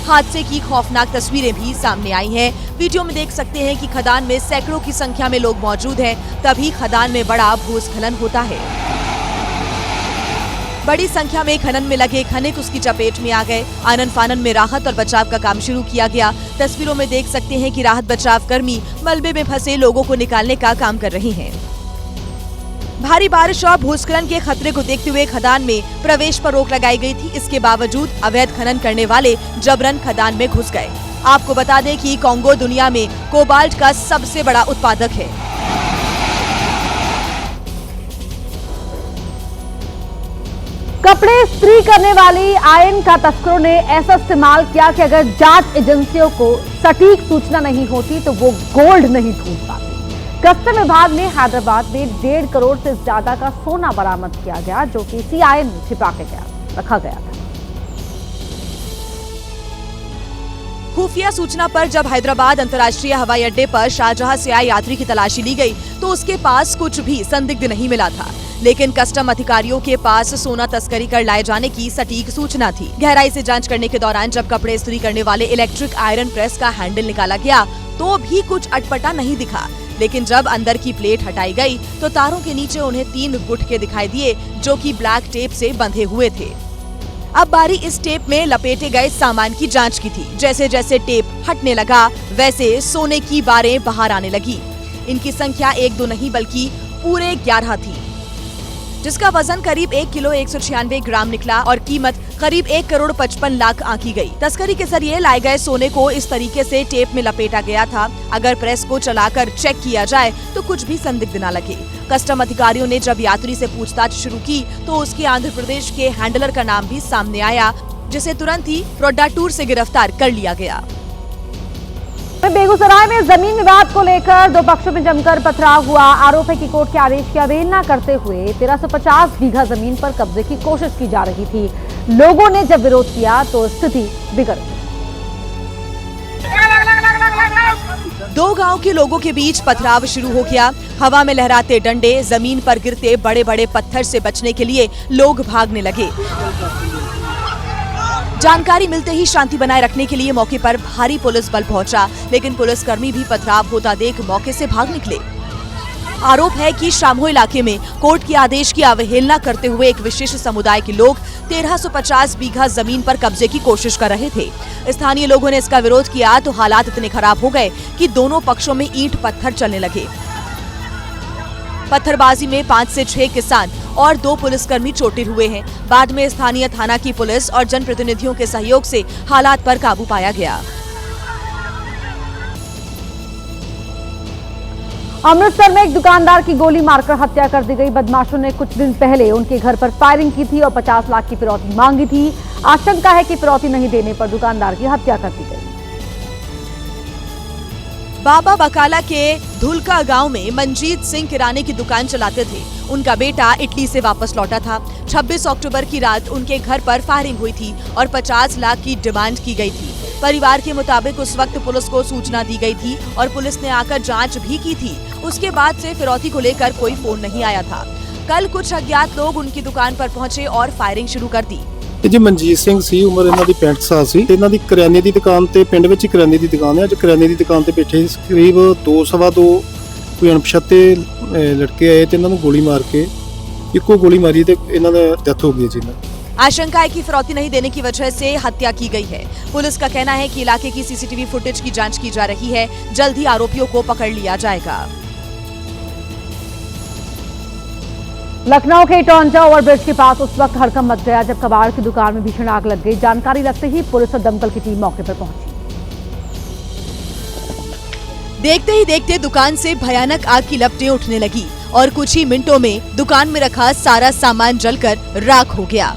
हादसे की खौफनाक तस्वीरें भी सामने आई हैं। वीडियो में देख सकते हैं कि खदान में सैकड़ों की संख्या में लोग मौजूद हैं। तभी खदान में बड़ा भूस्खलन होता है। बड़ी संख्या में खनन में लगे खनिक उसकी चपेट में आ गए। आनन फानन में राहत और बचाव का काम शुरू किया गया। तस्वीरों में देख सकते हैं कि राहत बचाव कर्मी मलबे में फंसे लोगों को निकालने का काम कर रहे हैं। भारी बारिश और भूस्खलन के खतरे को देखते हुए खदान में प्रवेश पर रोक लगाई गई थी। इसके बावजूद अवैध खनन करने वाले जबरन खदान में घुस गए। आपको बता दें कि कांगो दुनिया में कोबाल्ट का सबसे बड़ा उत्पादक है। कपड़े इस्त्री करने वाली आयन का तस्करों ने ऐसा इस्तेमाल किया कि अगर जांच एजेंसियों को सटीक सूचना नहीं होती तो वो गोल्ड नहीं ढूंढ पाते। कस्टम विभाग ने हैदराबाद में 1.5 करोड़ से ज्यादा का सोना बरामद किया गया, जो कि इसी आयन में छिपा के रखा गया था। खुफिया सूचना पर जब हैदराबाद अंतर्राष्ट्रीय हवाई अड्डे पर शाहजहां से आए यात्री की तलाशी ली गई तो उसके पास कुछ भी संदिग्ध नहीं मिला था, लेकिन कस्टम अधिकारियों के पास सोना तस्करी कर लाए जाने की सटीक सूचना थी। गहराई से जांच करने के दौरान जब कपड़े इस्त्री करने वाले इलेक्ट्रिक आयरन प्रेस का हैंडल निकाला गया तो भी कुछ अटपटा नहीं दिखा, लेकिन जब अंदर की प्लेट हटाई गई तो तारों के नीचे उन्हें 3 गुटके दिखाई दिए, जो कि ब्लैक टेप से बंधे हुए थे। अब बारी इस टेप में लपेटे गए सामान की जांच की थी। जैसे जैसे टेप हटने लगा वैसे सोने की बारें बाहर आने लगी। इनकी संख्या 1-2 नहीं बल्कि पूरे 11 थी, जिसका वजन करीब 1 किलो 196 ग्राम निकला और कीमत करीब 1 करोड़ 55 लाख आंकी गई। तस्करी के जरिए लाए गए सोने को इस तरीके से टेप में लपेटा गया था। अगर प्रेस को चलाकर चेक किया जाए तो कुछ भी संदिग्ध न लगे। कस्टम अधिकारियों ने जब यात्री से पूछताछ शुरू की तो उसके आंध्र प्रदेश के हैंडलर का नाम भी सामने आया, जिसे तुरंत ही प्रोडाटूर से गिरफ्तार कर लिया गया। बेगूसराय में जमीन विवाद को लेकर 2 पक्षों में जमकर पथराव हुआ। आरोप है कि कोर्ट के आदेश की अवहेलना करते हुए 1350 बीघा जमीन पर कब्जे की कोशिश की जा रही थी। लोगों ने जब विरोध किया तो स्थिति बिगड़ गई। 2 गांव के लोगों के बीच पथराव शुरू हो गया। हवा में लहराते डंडे, जमीन पर गिरते बड़े बड़े पत्थर से बचने के लिए लोग भागने लगे। जानकारी मिलते ही शांति बनाए रखने के लिए मौके पर भारी पुलिस बल पहुंचा, लेकिन पुलिसकर्मी भी पथराव होता देख मौके से भाग निकले। आरोप है कि शामो इलाके में कोर्ट के आदेश की अवहेलना करते हुए एक विशेष समुदाय के लोग 1350 बीघा जमीन पर कब्जे की कोशिश कर रहे थे। स्थानीय लोगों ने इसका विरोध किया तो हालात इतने खराब हो गए कि दोनों पक्षों में ईंट पत्थर चलने लगे। पत्थरबाजी में 5 से 6 किसान और 2 पुलिसकर्मी चोटिल हुए हैं। बाद में स्थानीय थाना की पुलिस और जनप्रतिनिधियों के सहयोग से हालात पर काबू पाया गया। अमृतसर में एक दुकानदार की गोली मारकर हत्या कर दी गई। बदमाशों ने कुछ दिन पहले उनके घर पर फायरिंग की थी और 50 लाख की फिरौती मांगी थी। आशंका है कि फिरौती नहीं देने पर दुकानदार की हत्या कर दी गई। बाबा बकाला के धुलका गांव में मंजीत सिंह किराने की दुकान चलाते थे। उनका बेटा इटली से वापस लौटा था। 26 अक्टूबर की रात उनके घर पर फायरिंग हुई थी और 50 लाख की डिमांड की गई थी। परिवार के मुताबिक उस वक्त पुलिस को सूचना दी गई थी और पुलिस ने आकर जांच भी की थी। उसके बाद से फिरौती को लेकर कोई फोन नहीं आया था। कल कुछ अज्ञात लोग उनकी दुकान पर पहुंचे और फायरिंग शुरू कर दी। जी मनजीत सिंह सी, उम्र ਇਹਨਾਂ ਦੀ 65 ਸਾਲ ਸੀ। ਇਹਨਾਂ ਦੀ ਕਰਿਆਨੇ ਦੀ ਦੁਕਾਨ ਤੇ ਪਿੰਡ ਵਿੱਚ ਹੀ ਕਰਿਆਨੇ ਦੀ ਦੁਕਾਨ ਹੈ। ਅੱਜ ਕਰਿਆਨੇ ਦੀ ਦੁਕਾਨ ਤੇ ਬੈਠੇ ਕਰੀਬ 2:15 ਕੋਈ ਅਣਪਛਾਤੇ ਲੜਕੇ ਆਏ ਤੇ ਇਹਨਾਂ ਨੂੰ ਗੋਲੀ ਮਾਰ ਕੇ ਇੱਕੋ ਗੋਲੀ ਮਾਰੀ ਤੇ ਇਹਨਾਂ ਦਾ ਡੈਥ ਹੋ ਗਈ ਜੀ। आशंका है कि फिरौती नहीं देने की वजह से हत्या की गई है। पुलिस का कहना है कि इलाके की सीसीटीवी फुटेज की जांच की जा रही है। जल्द ही आरोपियों को पकड़ लिया जाएगा। लखनऊ के इटौंजा ओवरब्रिज के पास उस वक्त हड़कंप मच गया जब कबाड़ की दुकान में भीषण आग लग गई। जानकारी लगते ही पुलिस और दमकल की टीम मौके पर पहुंची। देखते ही देखते दुकान से भयानक आग की लपटें उठने लगी और कुछ ही मिनटों में दुकान में रखा सारा सामान जलकर राख हो गया।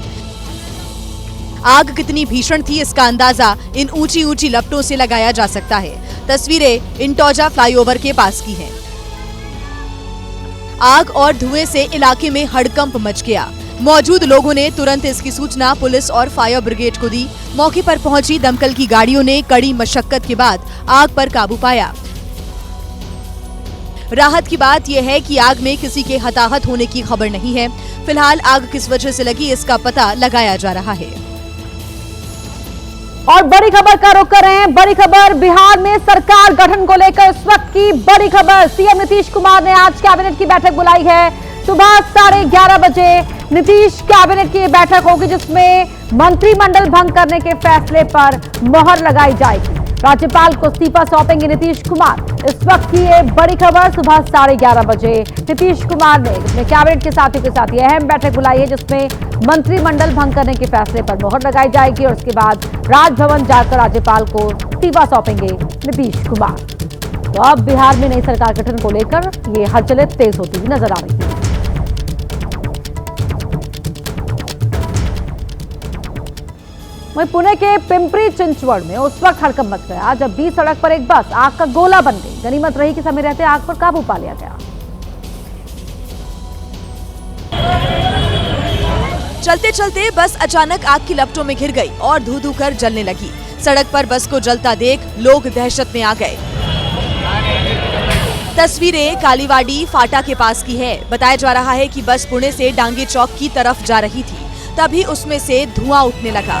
आग कितनी भीषण थी इसका अंदाजा इन ऊंची ऊंची लपटों से लगाया जा सकता है। तस्वीरें इटौंजा फ्लाईओवर के पास की हैं। आग और धुएं से इलाके में हड़कंप मच गया। मौजूद लोगों ने तुरंत इसकी सूचना पुलिस और फायर ब्रिगेड को दी। मौके पर पहुंची दमकल की गाड़ियों ने कड़ी मशक्कत के बाद आग पर काबू पाया। राहत की बात यह है कि आग में किसी के हताहत होने की खबर नहीं है। फिलहाल आग किस वजह से लगी इसका पता लगाया जा रहा है। और बड़ी खबर का रुख कर रहे हैं। बड़ी खबर बिहार में सरकार गठन को लेकर इस वक्त की बड़ी खबर। सीएम नीतीश कुमार ने आज कैबिनेट की बैठक बुलाई है। सुबह 11:30 बजे नीतीश कैबिनेट की बैठक होगी जिसमें मंत्रिमंडल भंग करने के फैसले पर मोहर लगाई जाएगी। राज्यपाल को इस्तीफा सौंपेंगे नीतीश कुमार। इस वक्त की ये बड़ी खबर। सुबह 11:30 बजे नीतीश कुमार ने अपने कैबिनेट के साथियों के साथ ये अहम बैठक बुलाई है जिसमें मंत्रिमंडल भंग करने के फैसले पर मोहर लगाई जाएगी और उसके बाद राजभवन जाकर राज्यपाल को इस्तीफा सौंपेंगे नीतीश कुमार। तो अब बिहार में नई सरकार गठन को लेकर ये हलचलें तेज होती हुई नजर आ रही है। वहीं पुणे के पिंपरी चिंचवड़ में उस वक्त हड़कंप मच गया जब बीच सड़क पर एक बस आग का गोला बन गई। गनीमत रही कि समय रहते आग पर काबू पा लिया गया। चलते चलते बस अचानक आग की लपटों में घिर गई और धू धू कर जलने लगी। सड़क पर बस को जलता देख लोग दहशत में आ गए। तस्वीरें कालीवाड़ी फाटा के पास की है। बताया जा रहा है कि बस पुणे से डांगे चौक की तरफ जा रही थी, तभी उसमें से धुआं उठने लगा।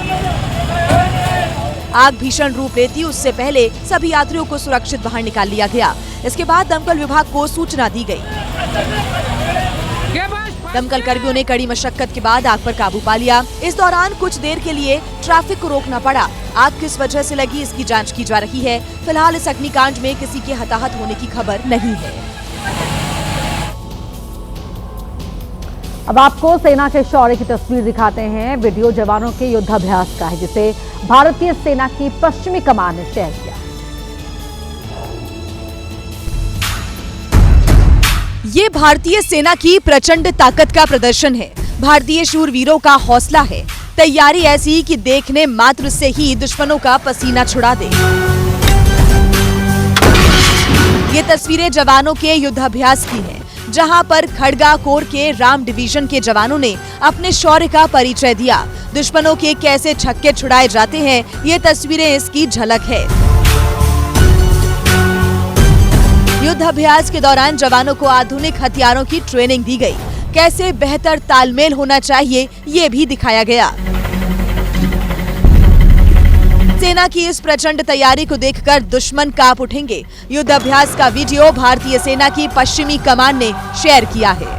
आग भीषण रूप लेती उससे पहले सभी यात्रियों को सुरक्षित बाहर निकाल लिया गया। इसके बाद दमकल विभाग को सूचना दी गई। दमकल कर्मियों ने कड़ी मशक्कत के बाद आग पर काबू पा लिया। इस दौरान कुछ देर के लिए ट्रैफिक को रोकना पड़ा। आग किस वजह से लगी इसकी जांच की जा रही है। फिलहाल इस अग्निकांड में किसी के हताहत होने की खबर नहीं है। अब आपको सेना के शौर्य की तस्वीर दिखाते हैं। वीडियो जवानों के युद्धाभ्यास का है जिसे भारतीय सेना की पश्चिमी कमान ने शेयर किया। ये भारतीय सेना की प्रचंड ताकत का प्रदर्शन है। भारतीय शूरवीरों का हौसला है। तैयारी ऐसी कि देखने मात्र से ही दुश्मनों का पसीना छुड़ा दे। ये तस्वीरें जवानों के युद्धाभ्यास की हैं, जहां पर खड़गा कोर के राम डिवीजन के जवानों ने अपने शौर्य का परिचय दिया। दुश्मनों के कैसे छक्के छुड़ाए जाते हैं, ये तस्वीरें इसकी झलक है। युद्धाभ्यास के दौरान जवानों को आधुनिक हथियारों की ट्रेनिंग दी गई। कैसे बेहतर तालमेल होना चाहिए, ये भी दिखाया गया। सेना की इस प्रचंड तैयारी को देखकर दुश्मन कांप उठेंगे। युद्धाभ्यास का वीडियो भारतीय सेना की पश्चिमी कमान ने शेयर किया है।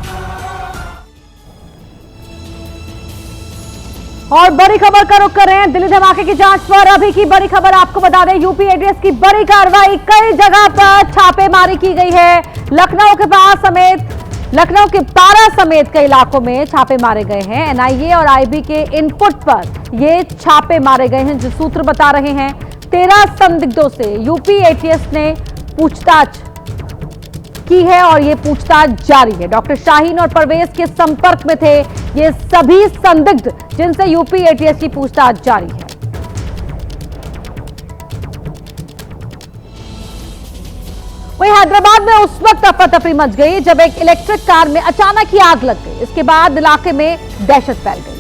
और बड़ी खबर का रुख कर रहे हैं दिल्ली धमाके की जांच पर। अभी की बड़ी खबर आपको बता दें, यूपी एटीएस की बड़ी कार्रवाई। कई जगह पर छापेमारी की गई है। लखनऊ के पारा समेत कई इलाकों में छापे मारे गए हैं। एनआईए और आईबी के इनपुट पर ये छापे मारे गए हैं। जो सूत्र बता रहे हैं 13 संदिग्धों से यूपी एटीएस ने पूछताछ की है और ये पूछताछ जारी है। डॉक्टर शाहीन और परवेज के संपर्क में थे ये सभी संदिग्ध जिनसे यूपी एटीएस की पूछताछ जारी है। हैदराबाद में उस वक्त अफरा-तफरी मच गई जब एक इलेक्ट्रिक कार में अचानक ही आग लग गई। इसके बाद इलाके में दहशत फैल गई।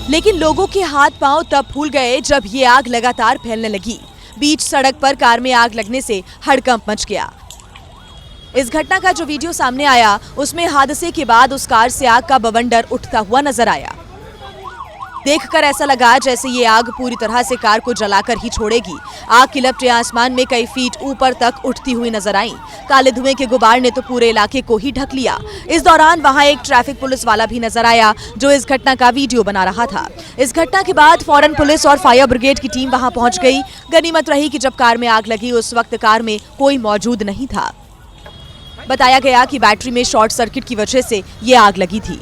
लेकिन लोगों के हाथ पांव तब फूल गए जब ये आग लगातार फैलने लगी। बीच सड़क पर कार में आग लगने से हड़कंप मच गया। इस घटना का जो वीडियो सामने आया उसमें हादसे के बाद उस कार से आग का बवंडर उठता हुआ नजर आया। देखकर ऐसा लगा जैसे ये आग पूरी तरह से कार को जलाकर ही छोड़ेगी। आग की लपटें आसमान में कई फीट ऊपर तक उठती हुई नजर आईं। काले धुएं के गुबार ने तो पूरे इलाके को ही ढक लिया। इस दौरान वहां एक ट्रैफिक पुलिस वाला भी नजर आया जो इस घटना का वीडियो बना रहा था। इस घटना के बाद फौरन पुलिस और फायर ब्रिगेड की टीम वहां पहुंच गई। गनीमत रही कि जब कार में आग लगी उस वक्त कार में कोई मौजूद नहीं था। बताया गया कि बैटरी में शॉर्ट सर्किट की वजह से ये आग लगी थी।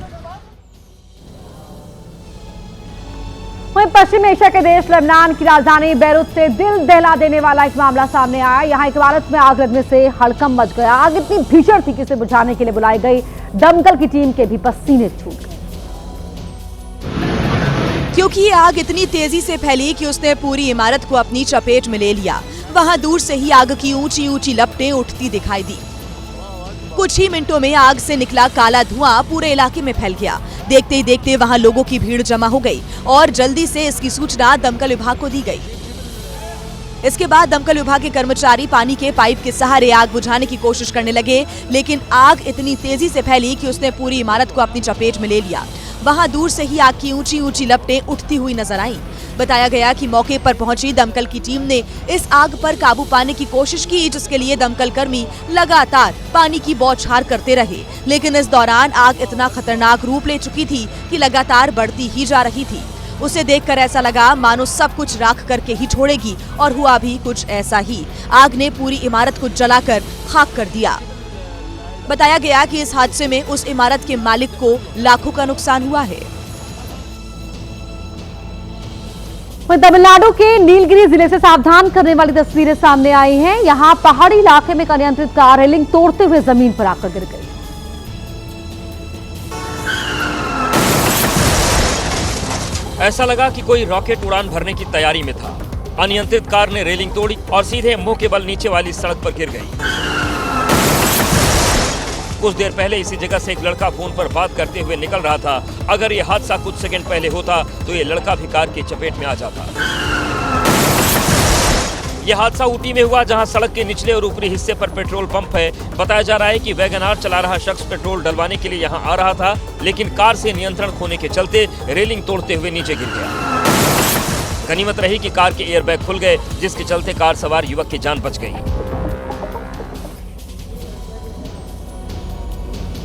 वहीं पश्चिम एशिया के देश लेबनान की राजधानी बैरूत से दिल दहला देने वाला एक मामला सामने आया। यहां एक इमारत में आग लगने से हड़कंप मच गया। आग इतनी भीषण थी कि इसे बुझाने के लिए बुलाई गई दमकल की टीम के भी पसीने छूट गए, क्योंकि ये आग इतनी तेजी से फैली कि उसने पूरी इमारत को अपनी चपेट में ले लिया। वहां दूर से ही आग की ऊंची ऊंची लपटें उठती दिखाई दी। कुछ ही मिनटों में आग से निकला काला धुआं पूरे इलाके में फैल गया। देखते ही देखते वहां लोगों की भीड़ जमा हो गई और जल्दी से इसकी सूचना दमकल विभाग को दी गई। इसके बाद दमकल विभाग के कर्मचारी पानी के पाइप के सहारे आग बुझाने की कोशिश करने लगे, लेकिन आग इतनी तेजी से फैली कि उसने पूरी इमारत को अपनी चपेट में ले लिया। वहां दूर से ही आग की ऊंची ऊंची लपटें उठती हुई नजर आईं। बताया गया कि मौके पर पहुंची दमकल की टीम ने इस आग पर काबू पाने की कोशिश की, जिसके लिए दमकल कर्मी लगातार पानी की बौछार करते रहे। लेकिन इस दौरान आग इतना खतरनाक रूप ले चुकी थी कि लगातार बढ़ती ही जा रही थी। उसे देखकर ऐसा लगा मानो सब कुछ राख करके ही छोड़ेगी, और हुआ भी कुछ ऐसा ही। आग ने पूरी इमारत को जलाकर खाक कर दिया। बताया गया कि इस हादसे में उस इमारत के मालिक को लाखों का नुकसान हुआ है। तमिलनाडु के नीलगिरी जिले से सावधान करने वाली तस्वीरें सामने आई हैं। यहां पहाड़ी इलाके में एक अनियंत्रित कार रेलिंग तोड़ते हुए जमीन पर आकर गिर गई। ऐसा लगा कि कोई रॉकेट उड़ान भरने की तैयारी में था। अनियंत्रित कार ने रेलिंग तोड़ी और सीधे मुंह के बल नीचे वाली सड़क पर गिर गई। कुछ देर पहले इसी जगह से एक लड़का फोन पर बात करते हुए निकल रहा था। अगर ये हादसा कुछ सेकंड पहले होता तो ये लड़का भी कार की चपेट में आ जाता। यह हादसा ऊटी में हुआ, जहां सड़क के निचले और ऊपरी हिस्से पर पेट्रोल पंप है। बताया जा रहा है कि वैगन आर चला रहा शख्स पेट्रोल डलवाने के लिए यहां आ रहा था, लेकिन कार से नियंत्रण खोने के चलते रेलिंग तोड़ते हुए नीचे गिर गया। गनीमत रही कि कार के एयरबैग खुल गए, जिसके चलते कार सवार युवक की जान बच गई।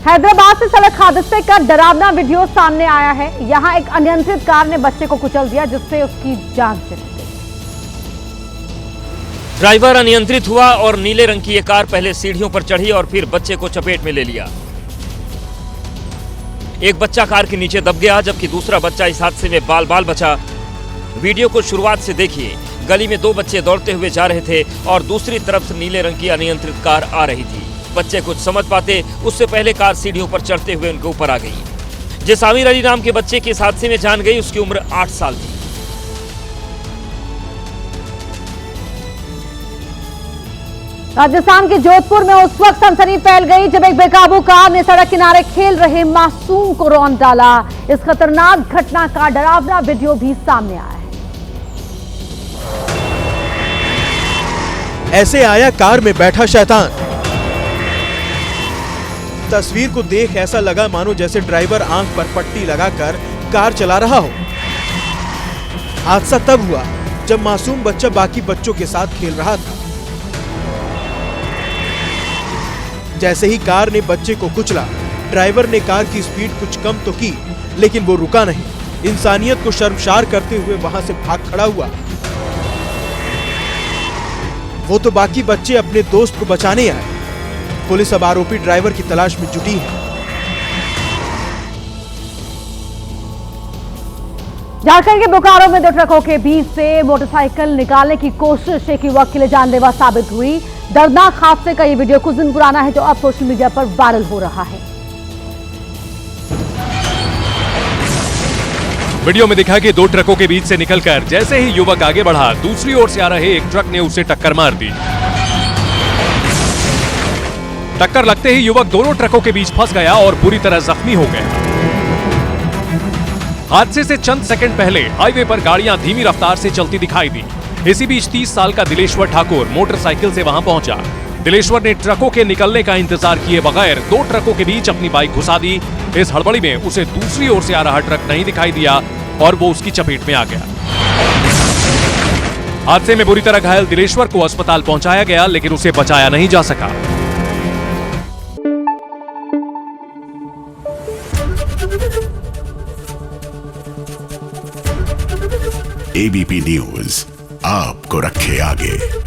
हैदराबाद से सड़क हादसे का डरावना वीडियो सामने आया है। यहां एक अनियंत्रित कार ने बच्चे को कुचल दिया, जिससे उसकी जान चली गई। ड्राइवर अनियंत्रित हुआ और नीले रंग की ये कार पहले सीढ़ियों पर चढ़ी और फिर बच्चे को चपेट में ले लिया। एक बच्चा कार के नीचे दब गया, जबकि दूसरा बच्चा इस हादसे में बाल बाल बचा। वीडियो को शुरुआत से देखिए। गली में दो बच्चे दौड़ते हुए जा रहे थे और दूसरी तरफ से नीले रंग की अनियंत्रित कार आ रही थी। बच्चे कुछ समझ पाते उससे पहले कार सीढ़ियों पर चढ़ते हुए उनके ऊपर आ गई। जिस आमिर अली नाम के बच्चे की इस हादसे में जान गई, उसकी उम्र 8 साल थी। राजस्थान के जोधपुर में उस वक्त सनसनी फैल गई जब एक बेकाबू कार ने सड़क किनारे खेल रहे मासूम को रौंद डाला। इस खतरनाक घटना का डरावना वीडियो भी सामने आया है। ऐसे आया कार में बैठा शैतान। तस्वीर को देख ऐसा लगा मानो जैसे ड्राइवर आंख पर पट्टी लगाकर कार चला रहा हो। हादसा तब हुआ जब मासूम बच्चा बाकी बच्चों के साथ खेल रहा था। जैसे ही कार ने बच्चे को कुचला, ड्राइवर ने कार की स्पीड कुछ कम तो की, लेकिन वो रुका नहीं। इंसानियत को शर्मसार करते हुए वहां से भाग खड़ा हुआ। वो तो बाकी बच्चे अपने दोस्त को बचाने आए। पुलिस अब आरोपी ड्राइवर की तलाश में जुटी है। झारखंड के बोकारो में दो ट्रकों के बीच से मोटरसाइकिल निकालने की कोशिश एक युवक के लिए जानलेवा साबित हुई। दर्दनाक हादसे का ये वीडियो कुछ दिन पुराना है, जो अब सोशल मीडिया पर वायरल हो रहा है। वीडियो में दिखा कि 2 ट्रकों के बीच से निकलकर जैसे ही युवक आगे बढ़ा, दूसरी ओर से आ रहे एक ट्रक ने उसे टक्कर मार दी। टक्कर लगते ही युवक दोनों ट्रकों के बीच फंस गया और बुरी तरह जख्मी हो गया। हादसे से चंद सेकंड पहले हाईवे पर गाड़ियां धीमी रफ्तार से चलती दिखाई दी। इसी बीच 30 साल का दिलेश्वर ठाकुर मोटरसाइकिल से वहां पहुंचा। दिलेश्वर ने ट्रकों के निकलने का इंतजार किए बगैर 2 ट्रकों के बीच अपनी बाइक घुसा दी। इस हड़बड़ी में उसे दूसरी ओर से आ रहा ट्रक नहीं दिखाई दिया और वो उसकी चपेट में आ गया। हादसे में बुरी तरह घायल दिलेश्वर को अस्पताल पहुंचाया गया, लेकिन उसे बचाया नहीं जा सका। एबीपी न्यूज आपको रखे आगे।